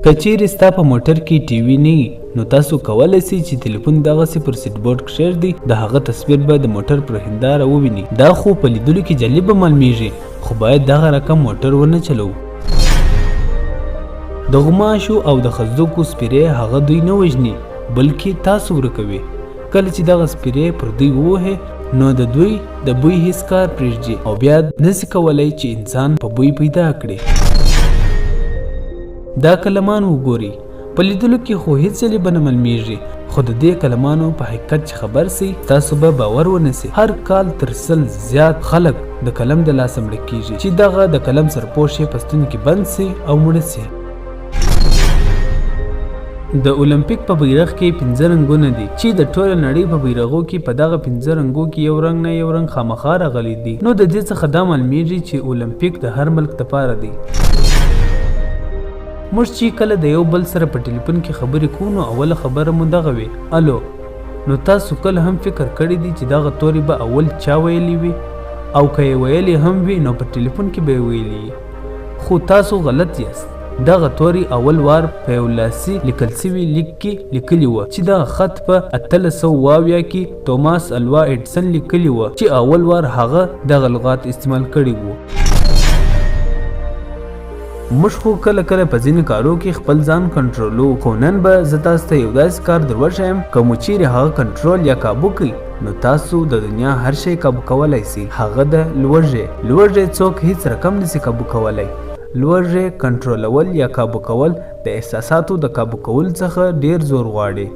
کچیر ستا په موټر کې ټي وي نه نو تاسو کولی شئ چې تلیفون دغسې پر سیټ بورډ کښېږدئ د هغه تصویر به د موټر پر هنداره وویني. دا خو په لیدلو کې جالبه معلومیږي خو باید دغه رقم موټر ونه چلوو. د غوماشو او د خزدکو سپری هغه دوی نه وژني بلکې تاسو ورکوي. کله چې دغه سپری پر دوی ووهي نو د دوی د بوی هیڅ کار پرېږدي او بیا نسي کولی چې انسان په بوی پیدا کړي. دا کلمان وګورئ په لیدلو کې خو هیڅ جالبه نه معلومیږي خو د دې کلمانو په حقیقت چې خبر سئ تاسو به باور ونسئ. هر کال تر 100 زیات خلک د قلم د لاسه مړه کیږي چې دغه د قلم سرپوش یې په ستوني کې بند سي او مړه سي. د اولمپیک په بیرغ کې 5 رنګونه دي چې د ټوله نړۍ په بیرغو کې په دغه 5 رنګو کې یو رنګ نه یو رنګ خامخا راغلی دی. نو د دې څخه دا معلومیږي چې اولمپیک د هر ملک دپاره دی. موږ چې کله د یو بل سره په ټلیفون کې خبرې کوو نو اوله خبره مو دغه وي الو. نو تاسو کله هم فکر کړی دی چې دغه توري به اول چا ویلی وي او که یې ویلی هم وي نو په ټلیفون کې به یې ویلی خو تاسو غلط یاست. دغه توري اول وار په یو لاسي لیکل سوي لیک کې لیکلي وه چې دغه خط په 1822 کې توماس الوا ایډسن لیکلي وه چې اول وار هغه دغه لغات استعمال کړي وو. موږ خو کله کله په ځینې کارو کې خپل ځان کنټرولو خو نن به زه تاسو ته یو داسې کار در وښیم که مو چیرې هغه کنټرول یا کابو کوي نو تاسو د دنیا هر شی کابو کولی سئ. هغه د لوږې. لوږې څوک هیڅ رقم نسي کابو کولی. لوږې کنټرولول یا کابو کول د احساساتو د کابو کول څخه ډیر زور غواړي.